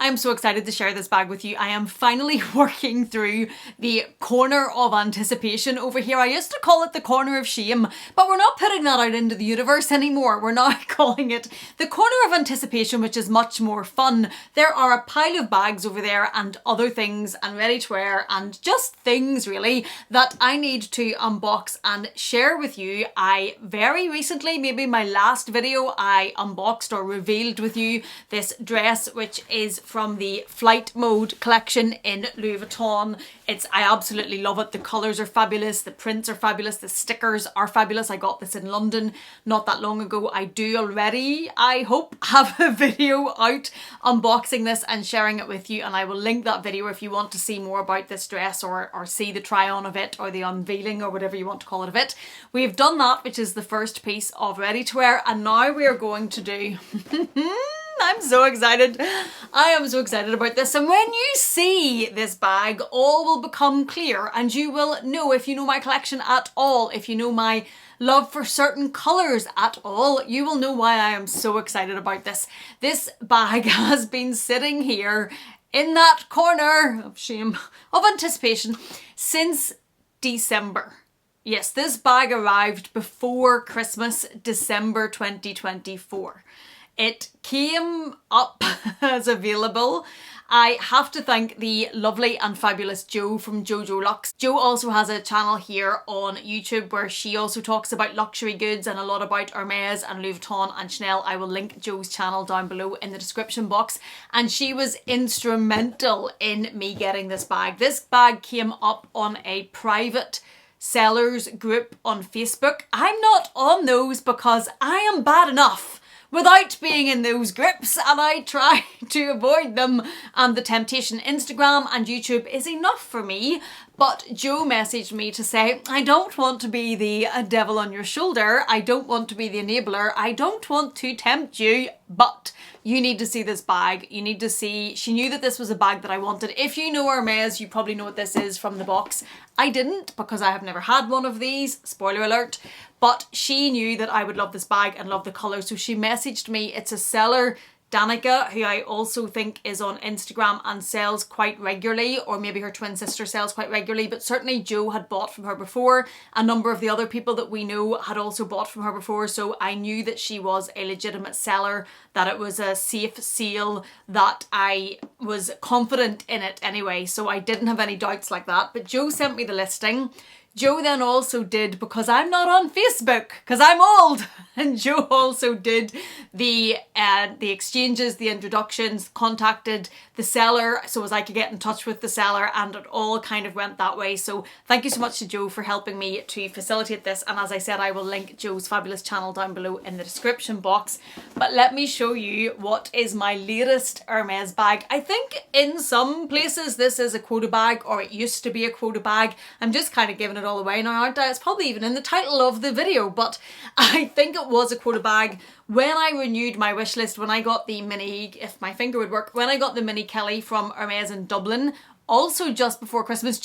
I'm so excited to share this bag with you. I am finally working through the corner of anticipation over here. I used to call it the corner of shame, but we're not putting that out into the universe anymore. We're now calling it the corner of anticipation, which is much more fun. There are a pile of bags over there and other things and ready to wear and just things really that I need to unbox and share with you. I very recently, maybe my last video, I unboxed or revealed with you this dress, which is from the Flight Mode collection in Louis Vuitton. I absolutely love it. The colours are fabulous, the prints are fabulous, the stickers are fabulous. I got this in London not that long ago. I do already, I hope, have a video out unboxing this and sharing it with you, and I will link that video if you want to see more about this dress or see the try on of it or the unveiling or whatever you want to call it of it. We've done that, which is the first piece of ready to wear, and now we are going to do I'm so excited. I am so excited about this. And when you see this bag, all will become clear, and you will know, if you know my collection at all, if you know my love for certain colours at all, you will know why I am so excited about this. This bag has been sitting here in that corner of shame, of anticipation, since December. Yes, this bag arrived before Christmas, December 2024. It came up as available. I have to thank the lovely and fabulous Jo from Jojo Luxe. Jo also has a channel here on YouTube where she also talks about luxury goods and a lot about Hermes and Louis Vuitton and Chanel. I will link Jo's channel down below in the description box. And she was instrumental in me getting this bag. This bag came up on a private sellers group on Facebook. I'm not on those because I am bad enough without being in those groups, and I try to avoid them, and the temptation. Instagram and YouTube is enough for me. But Jo messaged me to say, I don't want to be the devil on your shoulder, I don't want to be the enabler, I don't want to tempt you, but you need to see this bag. You need to see, she knew that this was a bag that I wanted. If you know Hermes, you probably know what this is from the box. I didn't, because I have never had one of these, spoiler alert, but she knew that I would love this bag and love the colour, so she messaged me. It's a seller, Danica, who I also think is on Instagram and sells quite regularly, or maybe her twin sister sells quite regularly, but certainly Jo had bought from her before. A number of the other people that we know had also bought from her before, so I knew that she was a legitimate seller, that it was a safe sale, that I was confident in it anyway, so I didn't have any doubts like that. But Jo sent me the listing. Jo then also did, because I'm not on Facebook, because I'm old, and Jo also did the exchanges, the introductions, contacted the seller so as I could get in touch with the seller, and it all kind of went that way. So thank you so much to Jo for helping me to facilitate this, and as I said, I will link Jo's fabulous channel down below in the description box. But let me show you what is my latest Hermes bag. I think in some places this is a quota bag, or it used to be a quota bag. I'm just kind of giving it all away now, aren't I? It's probably even in the title of the video, but I think it was a quota bag. When I renewed my wish list, when I got the mini, if my finger would work, when I got the mini Kelly from Hermes in Dublin, also just before Christmas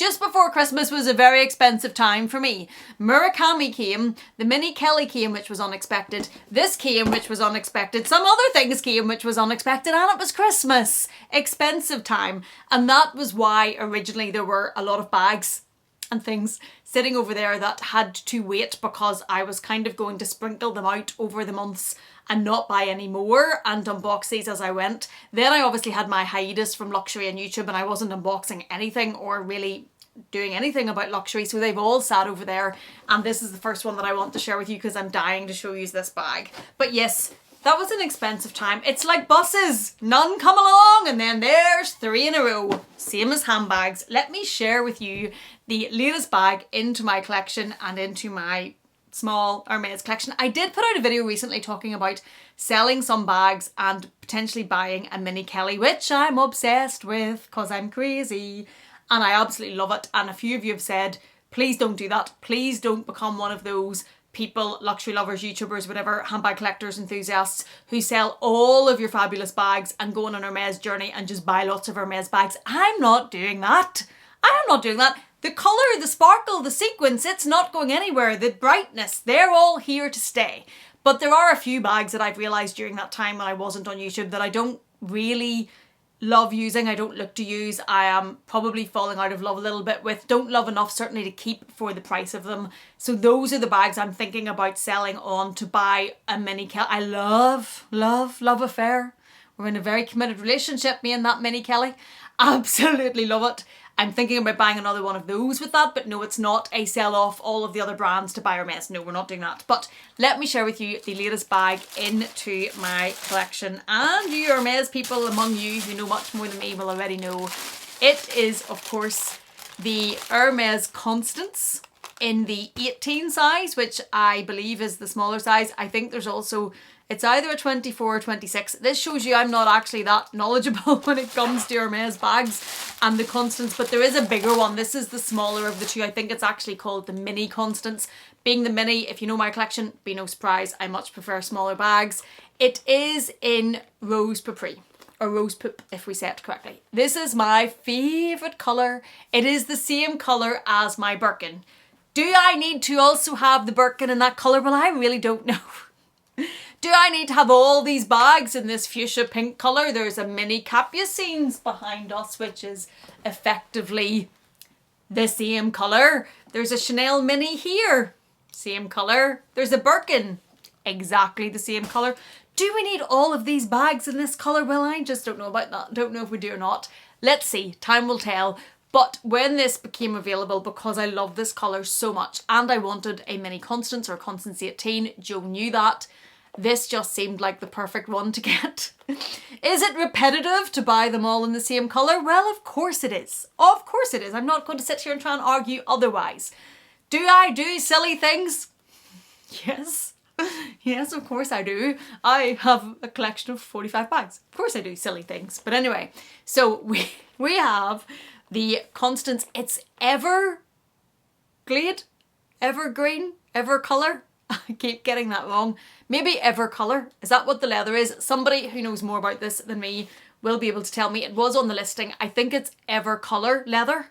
was a very expensive time for me. Murakami came, the mini Kelly came, which was unexpected, this came, which was unexpected, some other things came, which was unexpected, and it was Christmas. Expensive time. And that was why originally there were a lot of bags and things sitting over there that had to wait, because I was kind of going to sprinkle them out over the months and not buy any more and unbox these as I went. Then I obviously had my hiatus from luxury and YouTube, and I wasn't unboxing anything or really doing anything about luxury, so they've all sat over there, and this is the first one that I want to share with you because I'm dying to show you this bag. But yes, that was an expensive time. It's like buses. None come along and then there's 3 in a row. Same as handbags. Let me share with you the latest bag into my collection and into my small Hermes collection. I did put out a video recently talking about selling some bags and potentially buying a mini Kelly, which I'm obsessed with because I'm crazy and I absolutely love it. And a few of you have said, please don't do that. Please don't become one of those people, luxury lovers, YouTubers, whatever, handbag collectors, enthusiasts who sell all of your fabulous bags and go on an Hermes journey and just buy lots of Hermes bags. I'm not doing that. I am not doing that. The colour, the sparkle, the sequence, it's not going anywhere. The brightness, they're all here to stay. But there are a few bags that I've realised during that time when I wasn't on YouTube that I don't really love using, I don't look to use. I am probably falling out of love a little bit with, don't love enough certainly to keep for the price of them. So those are the bags I'm thinking about selling on to buy a mini Kelly. I love affair. We're in a very committed relationship, me and that mini Kelly. Absolutely love it. I'm thinking about buying another one of those with that, but no, it's not a sell off all of the other brands to buy Hermes. No, we're not doing that. But let me share with you the latest bag into my collection. And you Hermes people among you who know much more than me will already know. It is, of course, the Hermes Constance in the 18 size, which I believe is the smaller size. I think there's also, it's either a 24 or 26. This shows you I'm not actually that knowledgeable when it comes to Hermes bags and the Constance, but there is a bigger one. This is the smaller of the two. I think it's actually called the Mini Constance. Being the mini, if you know my collection, be no surprise, I much prefer smaller bags. It is in Rose Papri, or Rose Poop if we say it correctly. This is my favourite colour. It is the same colour as my Birkin. Do I need to also have the Birkin in that colour? Well, I really don't know. Do I need to have all these bags in this fuchsia pink colour? There's a mini Capucines behind us, which is effectively the same colour. There's a Chanel mini here, same colour. There's a Birkin, exactly the same colour. Do we need all of these bags in this colour? Well, I just don't know about that. Don't know if we do or not. Let's see, time will tell. But when this became available, because I love this colour so much and I wanted a mini Constance or Constance 18, Joe knew that. This just seemed like the perfect one to get. Is it repetitive to buy them all in the same colour? Well, of course it is. Of course it is. I'm not going to sit here and try and argue otherwise. Do I do silly things? Yes. Yes, of course I do. I have a collection of 45 bags. Of course I do silly things. But anyway, so we have the Constance. It's Everglade, Evergreen, Evercolour. I keep getting that wrong. Maybe Evercolour. Is that what the leather is? Somebody who knows more about this than me will be able to tell me. It was on the listing. I think it's Evercolour leather.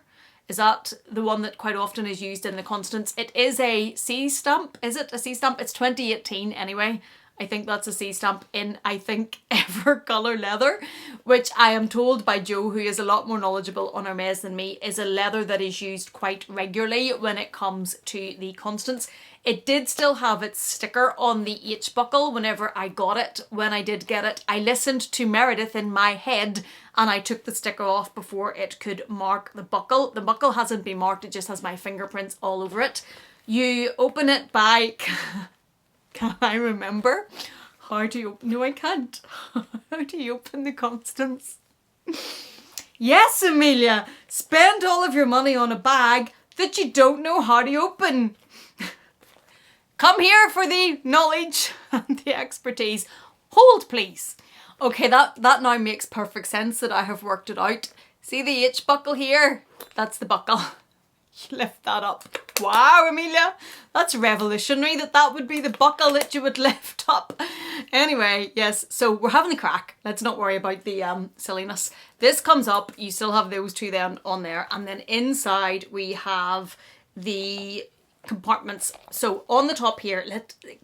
Is that the one that quite often is used in the Constance? It is a C stamp. Is it a C stamp? It's 2018 anyway. I think that's a C stamp in, I think, Evercolour leather, which I am told by Joe, who is a lot more knowledgeable on Hermes than me, is a leather that is used quite regularly when it comes to the Constance. It did still have its sticker on the H buckle whenever I got it. When I did get it, I listened to Meredith in my head and I took the sticker off before it could mark the buckle. The buckle hasn't been marked, it just has my fingerprints all over it. You open it by... Can I remember? How do you... No, I can't. How do you open the Constance? Yes, Amelia! Spend all of your money on a bag that you don't know how to open. Come here for the knowledge and the expertise. Hold, please. Okay, that now makes perfect sense that I have worked it out. See the H buckle here? That's the buckle. You lift that up. Wow, Amelia, that's revolutionary that would be the buckle that you would lift up. Anyway, yes, so we're having a crack. Let's not worry about the silliness. This comes up, you still have those two then on there, and then inside we have the compartments. So on the top here,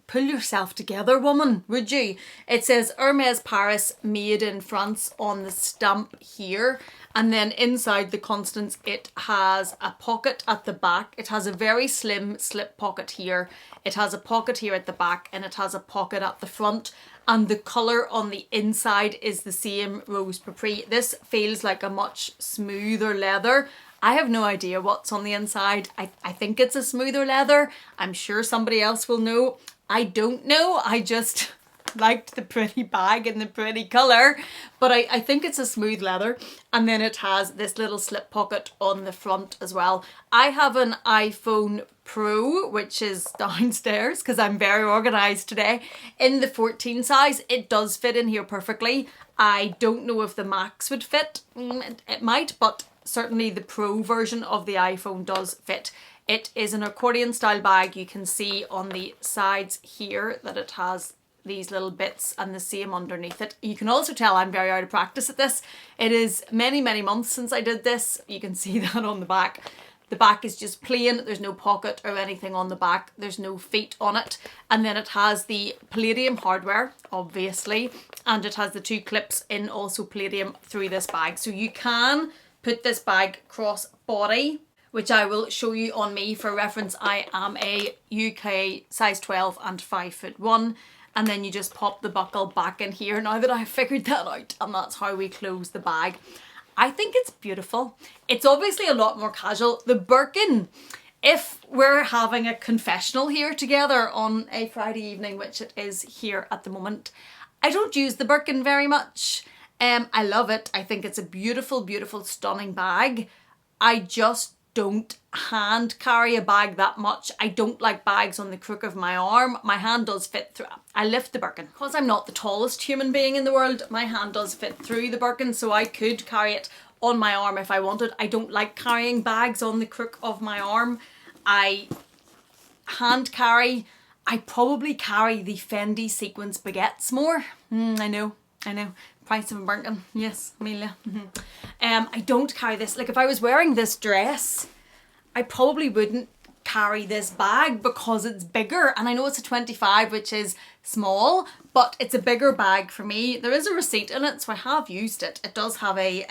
pull yourself together, woman, would you? It says Hermes Paris, made in France on the stamp here. And then inside the Constance, it has a pocket at the back. It has a very slim slip pocket here. It has a pocket here at the back and it has a pocket at the front. And the colour on the inside is the same Rose Papri. This feels like a much smoother leather. I have no idea what's on the inside. I think it's a smoother leather. I'm sure somebody else will know. I don't know. I just liked the pretty bag and the pretty colour, but I think it's a smooth leather. And then it has this little slip pocket on the front as well. I have an iPhone Pro, which is downstairs because I'm very organised today, in the 14 size. It does fit in here perfectly. I don't know if the Max would fit. It might, but certainly the Pro version of the iPhone does fit. It is an accordion style bag. You can see on the sides here that it has these little bits and the same underneath it. You can also tell I'm very out of practice at this. It is many months since I did this. You can see that on the back. The back is just plain, there's no pocket or anything on the back, there's no feet on it. And then it has the palladium hardware, obviously, and it has the 2 clips in also palladium through this bag. So you can put this bag cross body, which I will show you on me. For reference, I am a UK size 12 and 5'1", and then you just pop the buckle back in here now that I've figured that out, and that's how we close the bag. I think it's beautiful. It's obviously a lot more casual. The Birkin, if we're having a confessional here together on a Friday evening, which it is here at the moment, I don't use the Birkin very much. I love it. I think it's a beautiful, beautiful, stunning bag. I just don't hand carry a bag that much. I don't like bags on the crook of my arm. My hand does fit through. I lift the Birkin. Because I'm not the tallest human being in the world, my hand does fit through the Birkin, so I could carry it on my arm if I wanted. I don't like carrying bags on the crook of my arm. I hand carry. I probably carry the Fendi sequins baguettes more. I know. Price of a Birkin. Yes, Amelia. I don't carry this. Like if I was wearing this dress, I probably wouldn't carry this bag because it's bigger. And I know it's a 25, which is small, but it's a bigger bag for me. There is a receipt in it, so I have used it. It does have a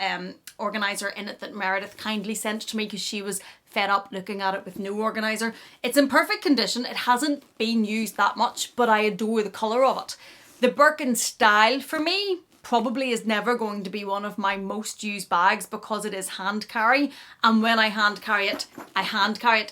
organizer in it that Meredith kindly sent to me because she was fed up looking at it with no organizer. It's in perfect condition. It hasn't been used that much, but I adore the colour of it. The Birkin style for me probably is never going to be one of my most used bags because it is hand carry, and when I hand carry it,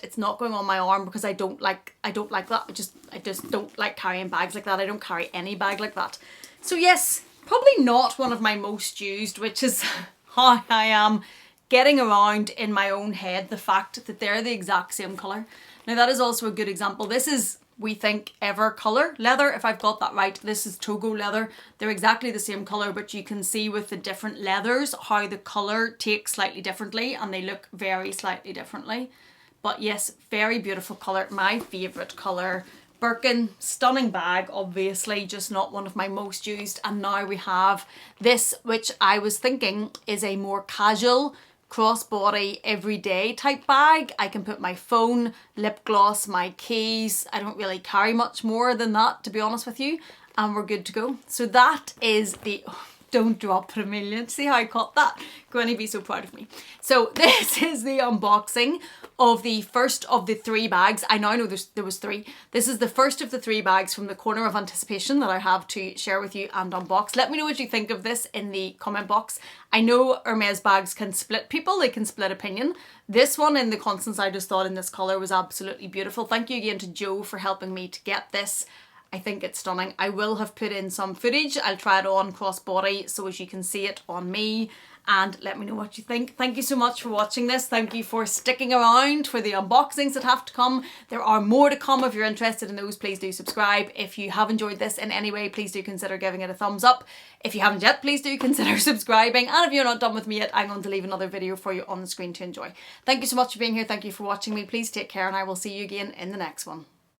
it's not going on my arm because I don't like that. I just don't like carrying bags like that. I don't carry any bag like that. So yes, probably not one of my most used, which is how I am getting around in my own head the fact that they're the exact same colour. Now that is also a good example. This is, we think, Ever colour leather, if I've got that right. This is Togo leather. They're exactly the same colour, but you can see with the different leathers how the colour takes slightly differently and they look very slightly differently. But yes, very beautiful colour, my favourite colour. Birkin, stunning bag, obviously, just not one of my most used. And now we have this, which I was thinking is a more casual, crossbody, everyday type bag. I can put my phone, lip gloss, my keys. I don't really carry much more than that, to be honest with you, and we're good to go. So that is the... Oh, don't drop it, Amelia. See how I caught that? Going to be so proud of me. So this is the unboxing of the first of the 3 bags. I now know there was 3. This is the first of the 3 bags from the corner of anticipation that I have to share with you and unbox. Let me know what you think of this in the comment box. I know Hermes bags can split people. They can split opinion. This one in the Constance, I just thought in this colour was absolutely beautiful. Thank you again to Joe for helping me to get this. I think it's stunning. I will have put in some footage. I'll try it on crossbody so as you can see it on me, and let me know what you think. Thank you so much for watching this. Thank you for sticking around for the unboxings that have to come. There are more to come. If you're interested in those, please do subscribe. If you have enjoyed this in any way, please do consider giving it a thumbs up. If you haven't yet, please do consider subscribing. And if you're not done with me yet, I'm going to leave another video for you on the screen to enjoy. Thank you so much for being here. Thank you for watching me. Please take care, and I will see you again in the next one.